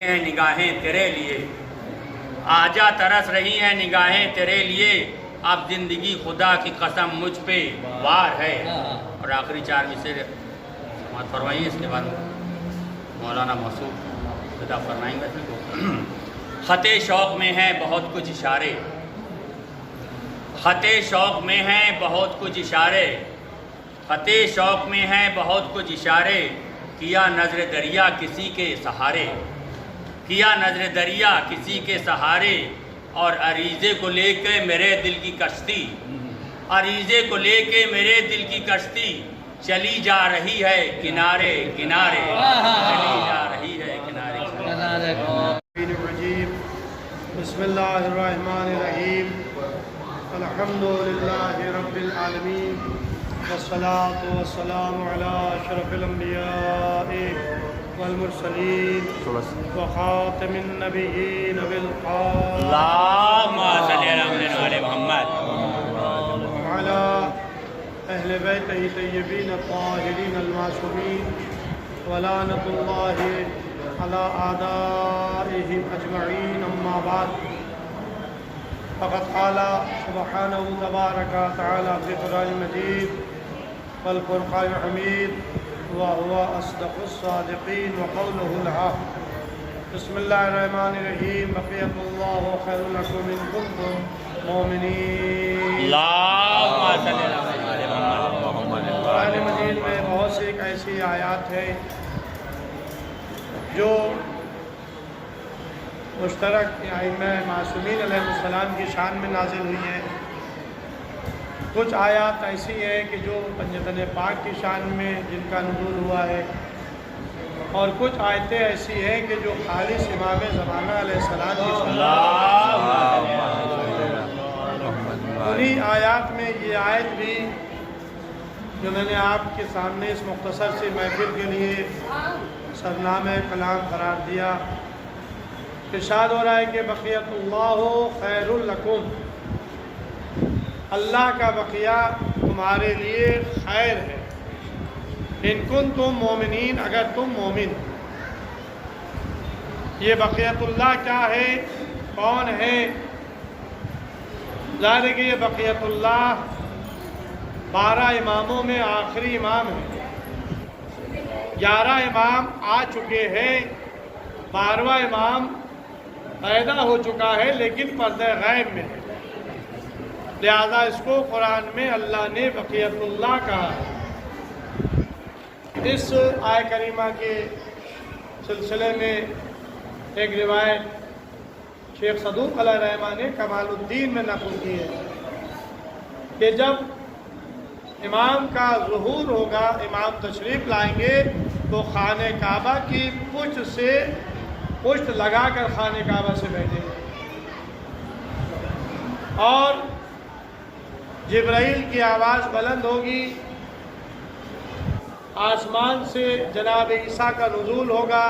ہیں نگاہیں تیرے لیے، آجا ترس رہی ہیں نگاہیں تیرے لیے، اب زندگی خدا کی قسم مجھ پہ وار ہے۔ اور آخری 4 مصرع سماعت فرمائیے، اس کے بعد مولانا مسعود خطاب فرمائیں گے۔ خط شوق میں ہیں بہت کچھ اشارے، خط شوق میں ہیں بہت کچھ اشارے، خط شوق میں ہیں بہت کچھ اشارے، کیا نظر دریا کسی کے سہارے، کیا نظر دریا کسی کے سہارے، اور عریضے کو لے کے میرے دل کی کشتی، عریضے کو لے کے میرے دل کی کشتی، چلی جا رہی ہے کنارے کنارے، چلی جا رہی ہے کنارے کنارے۔ بسم اللہ الرحمن الرحیم، الحمد للہ رب العالمین، والصلاة والسلام علی اشرف الانبیاء والمرسلین وخاتم النبیین بالقول اللہم صلی علی محمد وعلی اہل بیتہ طیبین الطاہرین المعصومین، ولعنۃ اللہ علی اعدائہم اجمعین، اما بعد، فقد قال سبحانہ تبارک تعالی فی القرآن المجید والفرقان الحمید، وهو اصدق الصادقین وقولہ الحق۔ بسم اللہ الرحمن الرحیم، بقیت اللہ خیر لکم ان کنتم مومنین۔ اللہم صلی علی محمد۔ قرآن مجید میں بہت سی ایک ایسی آیات ہے جو مشترک ائمہ معصومین علیہ السلام کی شان میں نازل ہوئی ہیں۔ کچھ آیات ایسی ہیں کہ جو پنجتن پاک کی شان میں جن کا نزول ہوا ہے، اور کچھ آیتیں ایسی ہیں کہ جو خالص امام زمانہ علیہ السلام کی شان میں۔ انہی آیات میں یہ آیت بھی جو میں نے آپ کے سامنے اس مختصر سے محفل کے لیے سرنامہ کلام قرار دیا، ارشاد ہو رہا ہے کہ بقیت اللہ خیر لکم، اللہ کا بقیہ تمہارے لیے خیر ہے، ان کنتم مومنین، اگر تم مومن۔ یہ بقیت اللہ کیا ہے، کون ہے؟ ظاہر ہے کہ یہ بقیت اللہ 12 اماموں میں آخری امام ہے۔ 11 امام آ چکے ہیں، 12واں امام پیدا ہو چکا ہے لیکن پردہ غیب میں ہے، لہذا اس کو قرآن میں اللہ نے بقیت اللہ کہا ہے۔ اس آیہ کریمہ کے سلسلے میں ایک روایت شیخ صدوق علیہ رحمہ نے کمال الدین میں نقل کی ہے کہ جب امام کا ظہور ہوگا، امام تشریف لائیں گے تو خانہ کعبہ کی پشت لگا کر خانہ کعبہ سے بیٹھیں گے، اور جبرائیل کی آواز بلند ہوگی، آسمان سے جناب عیسیٰ کا نزول ہوگا،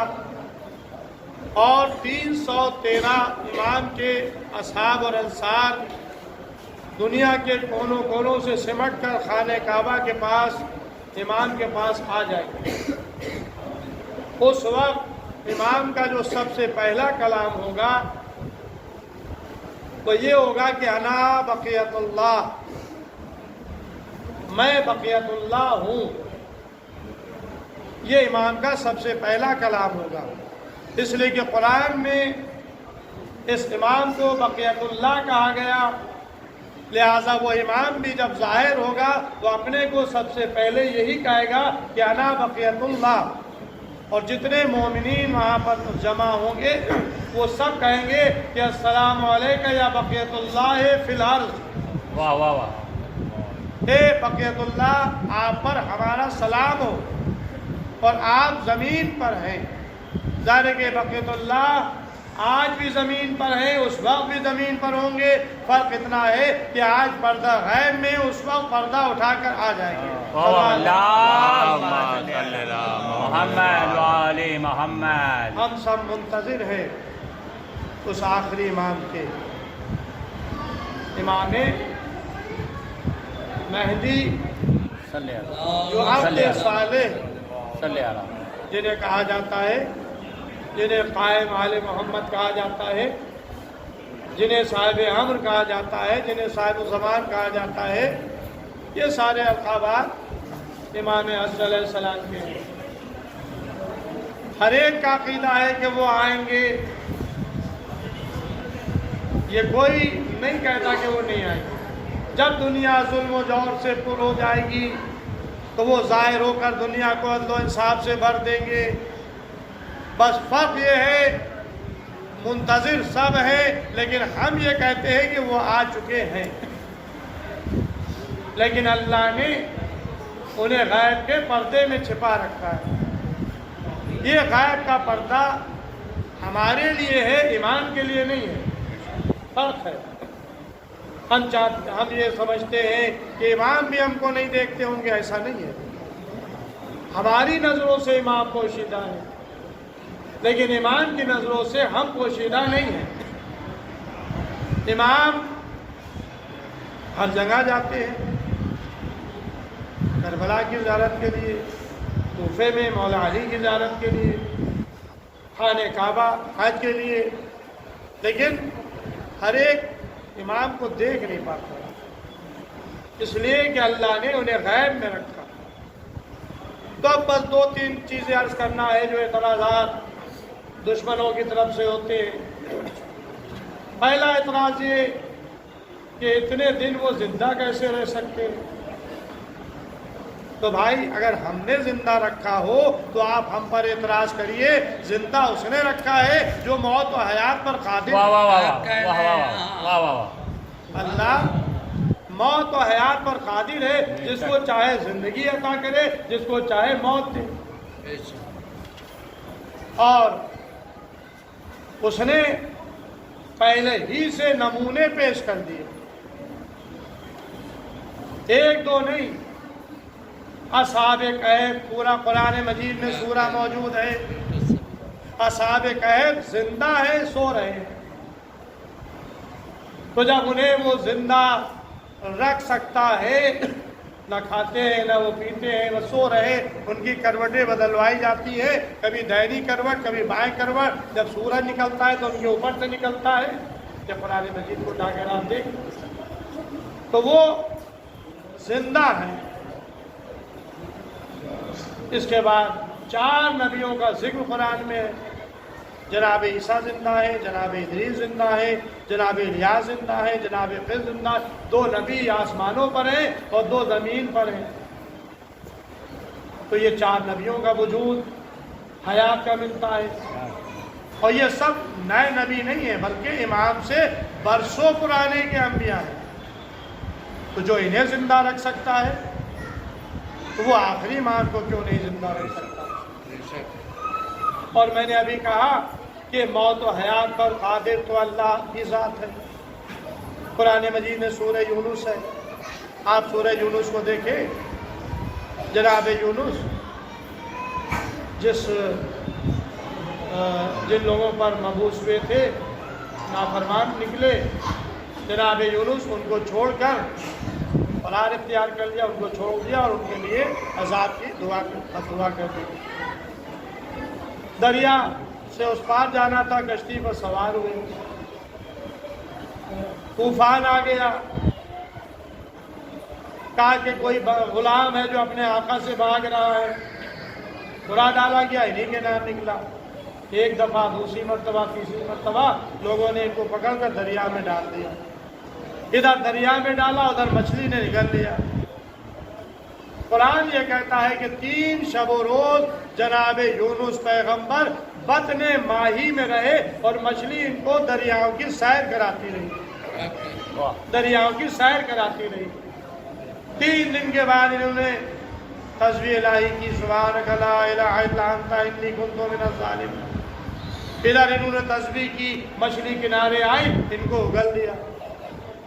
اور 313 امام کے اصحاب اور انصار دنیا کے کونوں کونوں سے سمٹ کر خانہ کعبہ کے پاس امام کے پاس آ جائیں گے۔ اس وقت امام کا جو سب سے پہلا کلام ہوگا وہ یہ ہوگا کہ انا بقیت اللہ، میں بقیت اللہ ہوں۔ یہ امام کا سب سے پہلا کلام ہوگا، اس لیے کہ قرآن میں اس امام کو بقیت اللہ کہا گیا، لہٰذا وہ امام بھی جب ظاہر ہوگا وہ اپنے کو سب سے پہلے یہی کہے گا کہ انا بقیت اللہ، اور جتنے مومنین وہاں پر جمع ہوں گے وہ سب کہیں گے کہ السلام علیکہ یا بقیت اللہ فی الارض، واہ واہ واہ، اے بقیت اللہ آپ پر ہمارا سلام ہو، اور آپ زمین پر ہیں۔ ظاہر ہے کہ بقیت اللہ آج بھی زمین پر ہیں، اس وقت بھی زمین پر ہوں گے، فرق اتنا ہے کہ آج پردہ غیب میں، اس وقت پردہ اٹھا کر آ جائیں گے۔ محمد وعلی محمد۔ ہم سب منتظر ہیں اس آخری امام کے، امام مہدی جو عبد صالح جنہیں کہا جاتا ہے جنہیں قائم آل محمد کہا جاتا ہے، جنہیں صاحب امر کہا جاتا ہے، جنہیں صاحب الزمان کہا جاتا ہے، یہ سارے القابات امام حسن علیہ السلام کے ہیں۔ ہر ایک کا عقیدہ ہے کہ وہ آئیں گے، یہ کوئی نہیں کہتا کہ وہ نہیں آئیں گے۔ جب دنیا ظلم و جور سے پر ہو جائے گی تو وہ ظاہر ہو کر دنیا کو عدل و انصاف سے بھر دیں گے۔ بس فرق یہ ہے منتظر سب ہیں، لیکن ہم یہ کہتے ہیں کہ وہ آ چکے ہیں، لیکن اللہ نے انہیں غیب کے پردے میں چھپا رکھا ہے۔ یہ غیب کا پردہ ہمارے لیے ہے، ایمان کے لیے نہیں ہے، فرق ہے۔ ہم یہ سمجھتے ہیں کہ امام بھی ہم کو نہیں دیکھتے ہوں گے، ایسا نہیں ہے۔ ہماری نظروں سے امام پوشیدہ ہے، لیکن امام کی نظروں سے ہم پوشیدہ نہیں ہیں۔ امام ہر جگہ جاتے ہیں، کربلا کی زیارت کے لیے، کوفے میں مولا علی کی زیارت کے لیے، خانہ کعبہ حج کے لیے، لیکن ہر ایک امام کو دیکھ نہیں پاتا، اس لیے کہ اللہ نے انہیں غیب میں رکھا۔ تو اب بس دو تین چیزیں عرض کرنا ہے جو اعتراضات دشمنوں کی طرف سے ہوتے ہیں۔ پہلا اعتراض یہ کہ اتنے دن وہ زندہ کیسے رہ سکتے ہیں؟ تو بھائی اگر ہم نے زندہ رکھا ہو تو آپ ہم پر اعتراض کریے، زندہ اس نے رکھا ہے جو موت و حیات پر قادر ہے۔ اللہ موت و حیات پر قادر ہے، جس کو چاہے زندگی عطا کرے، جس کو چاہے موت دے، اور اس نے پہلے ہی سے نمونے پیش کر دیے، ایک دو نہیں، اصحاب کہف پورا قرآن مجید میں سورہ موجود ہے، اصحاب کہف زندہ ہے، سو رہے ہیں۔ تو جب انہیں وہ زندہ رکھ سکتا ہے، نہ کھاتے ہیں نہ وہ پیتے ہیں، وہ سو رہے، ان کی کروٹیں بدلوائی جاتی ہے، کبھی دائنی کروٹ کبھی بائیں کروٹ، جب سورج نکلتا ہے تو ان کے اوپر سے نکلتا ہے، جب قرآن مجید کو اٹھا کر آپ دیکھ تو وہ زندہ ہیں۔ اس کے بعد 4 نبیوں کا ذکر قرآن میں ہے، جناب عیسیٰ زندہ ہے، جناب ادریس زندہ ہے، جناب الیاس زندہ ہے، جناب خضر زندہ ہے۔ 2 نبی آسمانوں پر ہیں اور 2 زمین پر ہیں۔ تو یہ 4 نبیوں کا وجود حیات کا ملتا ہے، اور یہ سب نئے نبی نہیں ہیں بلکہ امام سے برسوں پرانے کے انبیاء ہیں۔ تو جو انہیں زندہ رکھ سکتا ہے تو وہ آخری امام کو کیوں نہیں زندہ رکھ سکتا؟ اور میں نے ابھی کہا کہ موت و حیات پر قادر تو اللہ کی ذات ہے۔ قرآن مجید میں سورہ یونس ہے، آپ سورہ یونس کو دیکھیں، جناب یونس جن لوگوں پر مبعوث ہوئے تھے نافرمان نکلے، جناب یونس ان کو چھوڑ کر فرار اختیار کر لیا، ان کو چھوڑ دیا اور ان کے لیے عذاب کی دعا کر دی۔ دریا سے اس پار جانا تھا، کشتی پر سوار ہوئے، طوفان آ گیا، کہا کہ کوئی غلام ہے جو اپنے آقا سے بھاگ رہا ہے، برا ڈالا گیا، انہیں کے نام نکلا۔ ایک دفعہ، دوسری مرتبہ، تیسری مرتبہ لوگوں نے ان کو پکڑ کر دریا میں ڈال دیا، ادھر دریا میں ڈالا، ادھر مچھلی نے نگل لیا۔ قرآن یہ کہتا ہے کہ 3 شب و روز جناب یونس پیغمبر بطن ماہی میں رہے اور مچھلی ان کو دریاؤں کی سیر کراتی رہی، دریاؤں کی سیر کراتی رہی۔ 3 دن کے بعد انہوں نے تسبیح الہی کی، سبحانک لا الہ الا انت انی کنت من الظالمین۔ ادھر انہوں نے تسبیح کی، مچھلی کنارے آئی، ان کو اگل دیا۔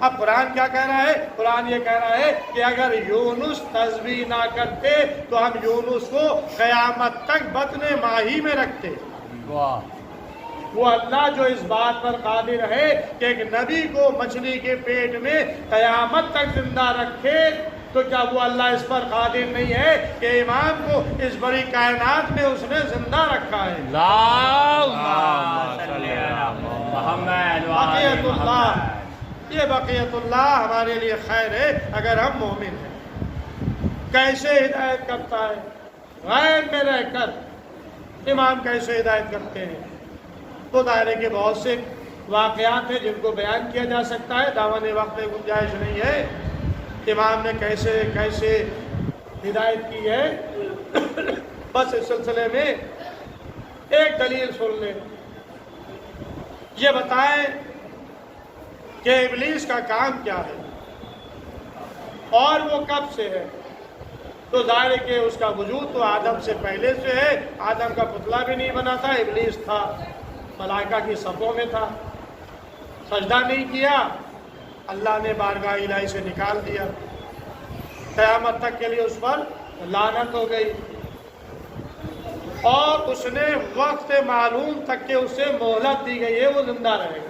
اب قرآن کیا کہہ رہا ہے؟ قرآن یہ کہہ رہا ہے کہ اگر یونس تسبیح نہ کرتے تو ہم یونس کو قیامت تک بطن ماہی میں رکھتے۔ وہ اللہ جو اس بات پر قادر ہے کہ ایک نبی کو مچھلی کے پیٹ میں قیامت تک زندہ رکھے، تو کیا وہ اللہ اس پر قادر نہیں ہے کہ امام کو اس بڑی کائنات میں اس نے زندہ رکھا ہے؟ بقیت اللہ، یہ بقیت اللہ ہمارے لیے خیر ہے اگر ہم مومن ہیں۔ کیسے ہدایت کرتا ہے؟ غیب میں رہ کر امام کیسے ہدایت کرتے ہیں؟ تو دائرے کے بہت سے واقعات ہیں جن کو بیان کیا جا سکتا ہے، دامن وقت میں گنجائش نہیں ہے۔ امام نے کیسے کیسے ہدایت کی ہے، بس اس سلسلے میں ایک دلیل سن لیں۔ یہ بتائیں کہ ابلیس کا کام کیا ہے اور وہ کب سے ہے؟ تو ظاہر ہے کہ اس کا وجود تو آدم سے پہلے سے ہے۔ آدم کا پتلا بھی نہیں بنا تھا، ابلیس تھا، ملائکہ کی صفوں میں تھا، سجدہ نہیں کیا، اللہ نے بارگاہ الہی سے نکال دیا، قیامت تک کے لیے اس پر لعنت ہو گئی، اور اس نے وقت معلوم تک کہ اسے مہلت دی گئی ہے وہ زندہ رہے گا۔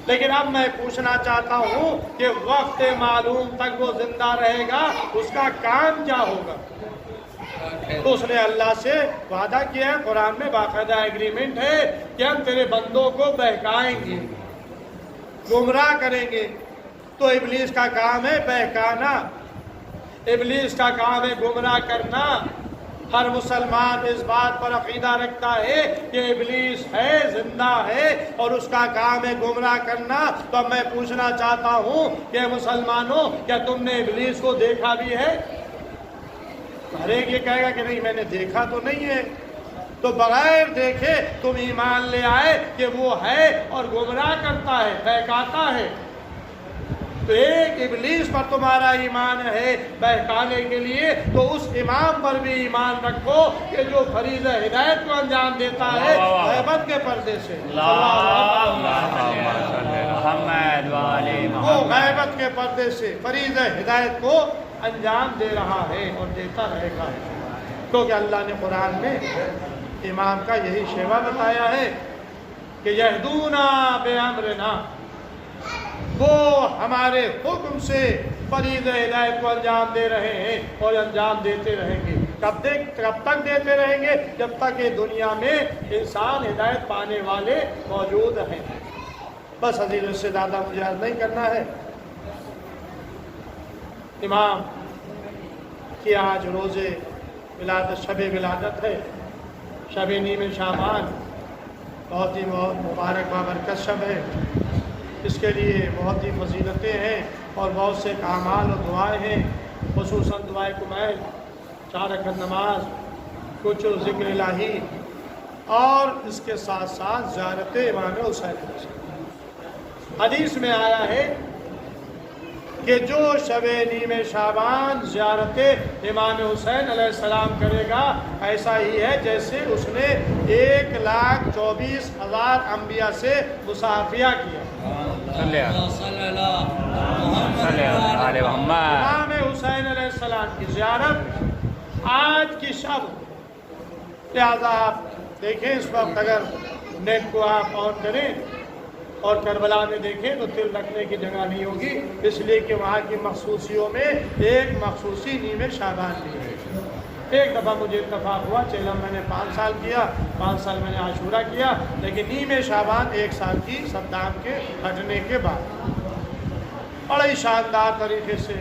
لیکن اب میں پوچھنا چاہتا ہوں کہ وقت معلوم تک وہ زندہ رہے گا، اس کا کام کیا ہوگا؟ تو اس نے اللہ سے وعدہ کیا ہے، قرآن میں باقاعدہ ایگریمنٹ ہے کہ ہم تیرے بندوں کو بہکائیں گے، گمراہ کریں گے۔ تو ابلیس کا کام ہے بہکانا، ابلیس کا کام ہے گمراہ کرنا۔ ہر مسلمان اس بات پر عقیدہ رکھتا ہے کہ ابلیس ہے، زندہ ہے، اور اس کا کام ہے گمراہ کرنا۔ تو اب میں پوچھنا چاہتا ہوں کہ مسلمانوں، کیا تم نے ابلیس کو دیکھا بھی ہے؟ ہر ایک یہ کہے گا کہ نہیں میں نے دیکھا تو نہیں ہے۔ تو بغیر دیکھے تم ایمان لے آئے کہ وہ ہے اور گمراہ کرتا ہے، بہکاتا ہے۔ تو ایک ابلیس پر تمہارا ایمان ہے بہکانے کے لیے، تو اس امام پر بھی ایمان رکھو کہ جو فریضہ ہدایت کو انجام دیتا ہے غیبت کے پردے سے، وہ غیبت کے پردے سے فریضہ ہدایت کو انجام دے رہا ہے اور دیتا رہے گا، کیونکہ اللہ نے قرآن میں امام کا یہی شیوا بتایا ہے کہ یہدونا بامرنا، وہ ہمارے حکم سے فریضہ ہدایت کو انجام دے رہے ہیں اور انجام دیتے رہیں گے۔ کب تک دیتے رہیں گے؟ جب تک کہ دنیا میں انسان ہدایت پانے والے موجود ہیں۔ بس عزیز، اس سے زیادہ مجھے عرض نہیں کرنا ہے۔ امام کی آج روزے ولادت، شب ولادت ہے، شب نیم شعبان، بہت ہی مبارک بابرکت شب ہے۔ اس کے لیے بہت ہی فضیلتیں ہیں اور بہت سے اعمال و دعائیں ہیں، خصوصاً دعائے کمیل، 4 رکعت نماز، کچھ ذکر الہی، اور اس کے ساتھ ساتھ زیارت امام حسین علیہ السلام۔ حدیث میں آیا ہے کہ جو شب نیم شعبان زیارت امام حسین علیہ السلام کرے گا، ایسا ہی ہے جیسے اس نے 1,24,000 انبیاء سے مصافحہ کیا۔ امام حسین علیہ السلام کی زیارت آج کی شب، لہذا آپ دیکھیں اس وقت اگر نیٹ کو آپ آن کریں اور کربلا میں دیکھیں تو تل رکھنے کی جگہ نہیں ہوگی، اس لیے کہ وہاں کی مخصوصیوں میں ایک مخصوصی نیم شعبان بھی ہے۔ ایک دفعہ مجھے اتفاق ہوا، چہلم میں نے 5 سال کیا، 5 سال میں نے عاشورہ کیا، لیکن نیم شعبان 1 سال کی صدام کے ہٹنے کے بعد بڑے ہی شاندار طریقے سے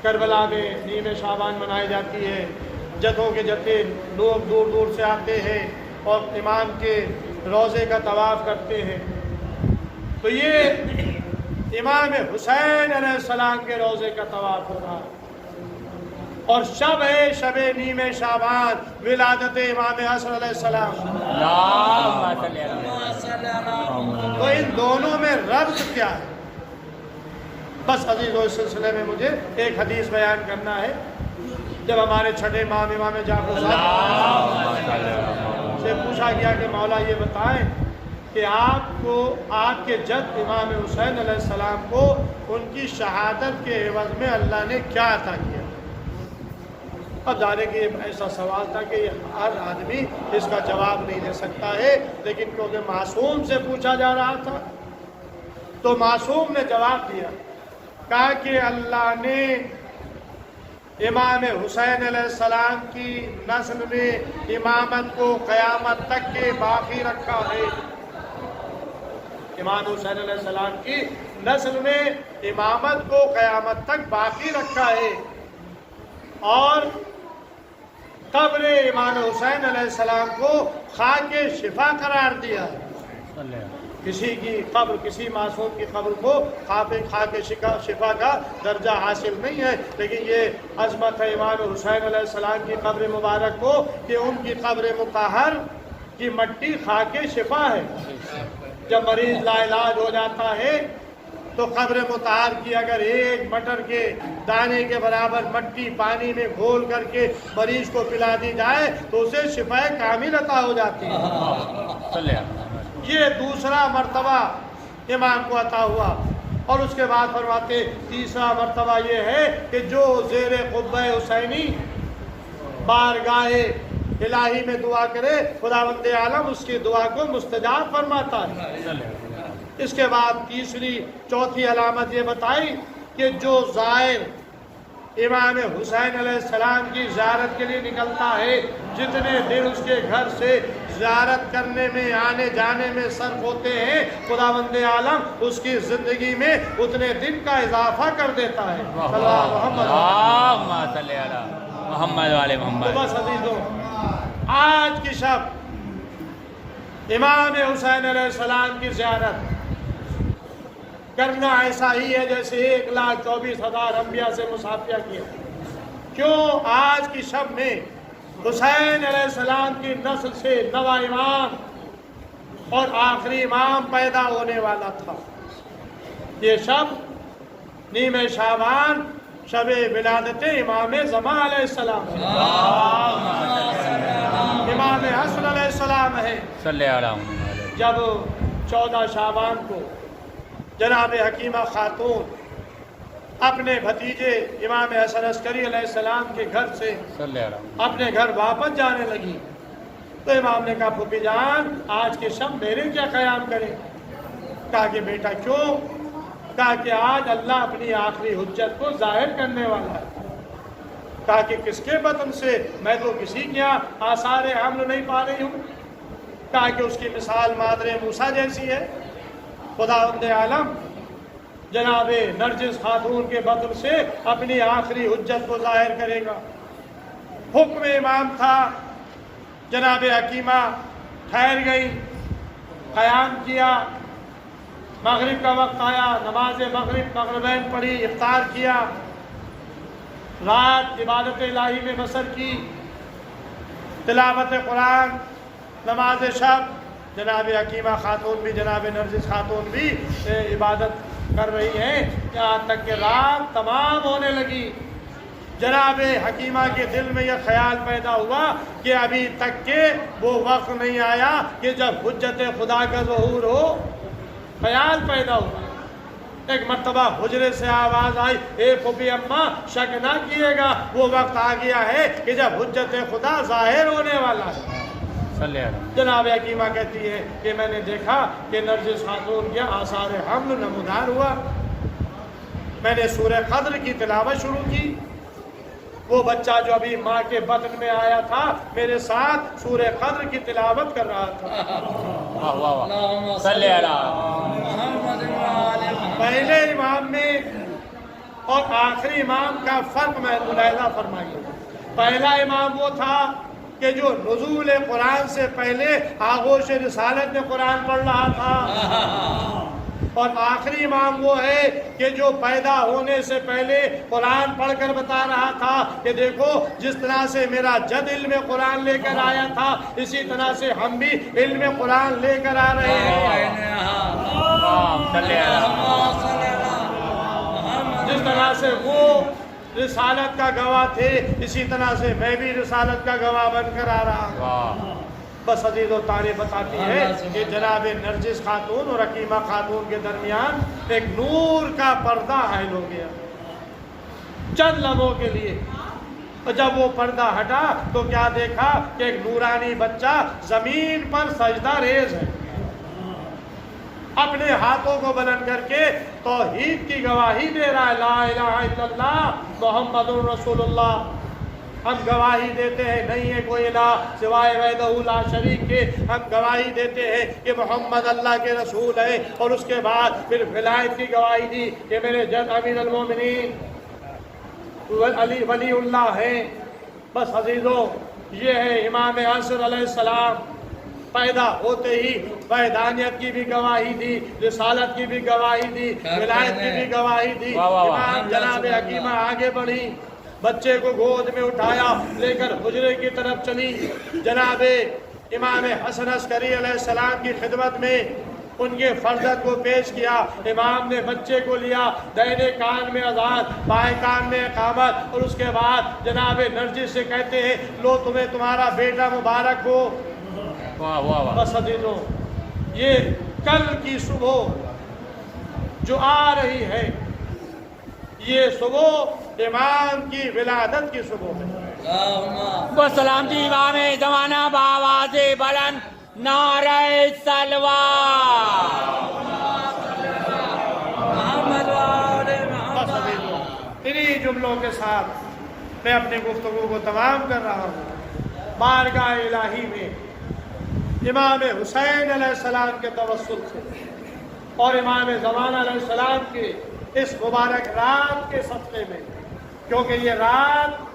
کربلا میں نیم شعبان منائی جاتی ہے۔ جتھوں کے جتھے لوگ دور دور سے آتے ہیں اور امام کے روضے کا طواف کرتے ہیں۔ تو یہ امام حسین علیہ السلام کے روضے کا طواف ہوگا، اور شب ہے شب نیم شعبان، ولادت امام حسن علیہ السلام۔ تو ان دونوں میں ربط کیا ہے؟ بس عزیزو، اس سلسلے میں مجھے ایک حدیث بیان کرنا ہے۔ جب ہمارے چھٹے امام جعفر صاحب سے پوچھا گیا کہ مولا یہ بتائیں کہ آپ کو آپ کے جد امام حسین علیہ السلام کو ان کی شہادت کے عوض میں اللہ نے کیا عطا کیا؟ اب جانے کہ ایسا سوال تھا کہ ہر آدمی اس کا جواب نہیں دے سکتا ہے، لیکن کیونکہ معصوم سے پوچھا جا رہا تھا تو معصوم نے جواب دیا کہا کہ اللہ نے امام حسین علیہ السلام کی نسل میں امامت کو قیامت تک کے باقی رکھا ہے۔ امام حسین علیہ السلام کی نسل میں امامت کو قیامت تک باقی رکھا ہے، اور قبر امام حسین علیہ السلام کو خاک شفا قرار دیا ہے۔ کسی کی قبر، کسی معصوم کی قبر کو خاک شفا کا درجہ حاصل نہیں ہے، لیکن یہ عظمت ہے امام حسین علیہ السلام کی قبر مبارک کو کہ ان کی قبر مطہر کی مٹی خاک شفا ہے۔ جب مریض لا علاج ہو جاتا ہے تو قبر مطہر کی اگر ایک مٹر کے دانے کے برابر مٹی پانی میں گھول کر کے مریض کو پلا دی جائے تو اسے شفا کامل عطا ہو جاتی ہے۔ یہ دوسرا مرتبہ امام کو عطا ہوا، اور اس کے بعد فرماتے تیسرا مرتبہ یہ ہے کہ جو زیر قبہ حسینی بارگاہ الہی میں دعا کرے خداوند عالم اس کی دعا کو مستجاب فرماتا ہے۔ اس کے بعد تیسری چوتھی علامت یہ بتائی کہ جو زائر امام حسین علیہ السلام کی زیارت کے لیے نکلتا ہے، جتنے دن اس کے گھر سے زیارت کرنے میں آنے جانے میں صرف ہوتے ہیں، خداوند عالم اس کی زندگی میں اتنے دن کا اضافہ کر دیتا ہے۔ محمد والے محمد۔ بس عزیزوں، آج کی شب امام حسین علیہ السلام کی زیارت کرنا ایسا ہی ہے جیسے 1,24,000 انبیاء سے مصافحہ کیا۔ کیوں؟ آج کی شب میں حسین علیہ السلام کی نسل سے نواں امام اور آخری امام پیدا ہونے والا تھا۔ یہ شب نیم شعبان شب ولادت امام زمان علیہ السلام ہے، امام حسن علیہ السلام ہے۔ جب 14 شعبان کو جناب حکیمہ خاتون اپنے بھتیجے امام حسن عسکری علیہ السلام کے گھر سے اپنے گھر واپس جانے لگی تو امام نے کہا پھوپھی جان آج کے شب میرے کیا قیام کریں؟ کہا کہ بیٹا کیوں؟ کہا کہ آج اللہ اپنی آخری حجت کو ظاہر کرنے والا ہے۔ کہا کہ کس کے بطن سے؟ میں تو کسی کے یہاں آثار حمل نہیں پا رہی ہوں۔ کہا کہ اس کی مثال مادر موسیٰ جیسی ہے۔ خداوند عالم جناب نرجس خاتون کے بطن سے اپنی آخری حجت کو ظاہر کرے گا۔ حکم امام تھا، جناب حکیمہ ٹھہر گئی، قیام کیا، مغرب کا وقت آیا، نماز مغربین پڑھی، افطار کیا، رات عبادت الہی میں بسر کی، تلاوت قرآن، نماز شب، جناب حکیمہ خاتون بھی جناب نرجس خاتون بھی عبادت کر رہی ہیں، یہاں تک کہ رات تمام ہونے لگی۔ جناب حکیمہ کے دل میں یہ خیال پیدا ہوا کہ ابھی تک کہ وہ وقت نہیں آیا کہ جب حجت خدا کا ظہور ہو۔ خیال پیدا ہوا، ایک مرتبہ حجرے سے آواز آئی، اے پھوپھی اماں شک نہ کیے گا، وہ وقت آ گیا ہے کہ جب حجت خدا ظاہر ہونے والا ہے۔ جناب حکیمہ کہتی ہے کہ میں نے دیکھا کہ نرجس خاتون کے آثار حمل نمودار ہوا، میں نے سورہ قدر کی تلاوت شروع کی، وہ بچہ جو ابھی ماں کے بطن میں آیا تھا میرے ساتھ سورہ قدر کی تلاوت کر رہا تھا۔ پہلے امام میں اور آخری امام کا فرق میں ملاحظہ فرمائیے۔ پہلا امام وہ تھا کہ جو نزول قرآن سے پہلے آغوش رسالت میں قرآن پڑھ رہا تھا، اور آخری امام وہ ہے کہ جو پیدا ہونے سے پہلے قرآن پڑھ کر بتا رہا تھا کہ دیکھو جس طرح سے میرا جد علم قرآن لے کر آیا تھا اسی طرح سے ہم بھی علم قرآن لے کر آ رہے ہیں۔ جس طرح سے وہ رسالت کا گواہ تھے اسی طرح سے میں بھی رسالت کا گواہ بن کر آ رہا ہوں۔ بس عزیز و تاریخ بتاتی ہے کہ جناب نرجس خاتون اور حکیمہ خاتون کے درمیان ایک نور کا پردہ حائل ہو گیا چند لمحوں کے لیے، اور جب وہ پردہ ہٹا تو کیا دیکھا کہ ایک نورانی بچہ زمین پر سجدہ ریز ہے۔ اپنے ہاتھوں کو بلند کر کے توحید کی گواہی دے رہا ہے، لا الہ الا اللہ محمد رسول اللہ۔ ہم گواہی دیتے ہیں نہیں ہے کوئی الہ سوائے وحدہ لا شریک کے، ہم گواہی دیتے ہیں کہ محمد اللہ کے رسول ہے، اور اس کے بعد پھر ولایت کی گواہی دی کہ میرے جد امیر المومنین علی ولی اللہ ہیں۔ بس عزیزو، یہ ہے امام عصر علیہ السلام، پیدا ہوتے ہی وحدانیت کی بھی گواہی دی، رسالت کی بھی گواہی دی، ولایت کی بھی گواہی دی۔ امام جناب حکیمہ آگے بڑھی، بچے کو گود میں اٹھایا، لے کر حجرے کی طرف چلی، جناب امام حسن عسکری علیہ السلام کی خدمت میں ان کے فرزند کو پیش کیا۔ امام نے بچے کو لیا، دائنے کان میں اذان، بائیں کان میں اقامت، اور اس کے بعد جناب نرجس سے کہتے ہیں لو تمہیں تمہارا بیٹا مبارک ہو۔ واہ واہ واہ۔ بس عزیزوں، یہ کل کی صبح جو آ رہی ہے، یہ صبح امام کی ولادت کی صبح ہے۔ وہ سلامتی امام زمانہ بآواز بلند نعرہ سلوات۔ بس عزیزوں، انہی جملوں کے ساتھ میں اپنی گفتگو کو تمام کر رہا ہوں۔ بارگاہ الہی میں امام حسین علیہ السلام کے توسل سے اور امام زمانہ علیہ السلام کے اس مبارک رات کے صدقے میں، کیونکہ یہ رات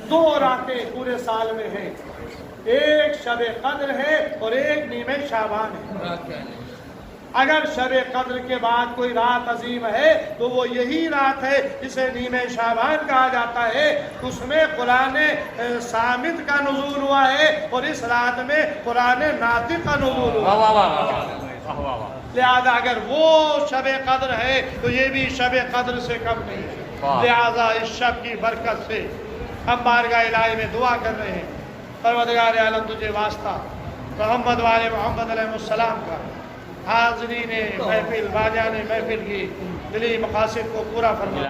دو راتیں پورے سال میں ہیں، ایک شب قدر ہے اور ایک نیمہ شعبان ہے۔ اگر شب قدر کے بعد کوئی رات عظیم ہے تو وہ یہی رات ہے جسے نیمہ شعبان کہا جاتا ہے۔ اس میں قرآن صامت کا نزول ہوا ہے اور اس رات میں قرآن ناطق کا نزول ہوا ہے۔ لہذا اگر وہ شب قدر ہے تو یہ بھی شب قدر سے کم نہیں ہے۔ لہذا اس شب کی برکت سے ہم بارگاہ الہی میں دعا کر رہے ہیں، پروردگار عالم تجھے واسطہ محمد والے محمد علیہ السلام کا، حاضرین محفل، باجان محفل کی دلی مقاصد کو پورا فرما۔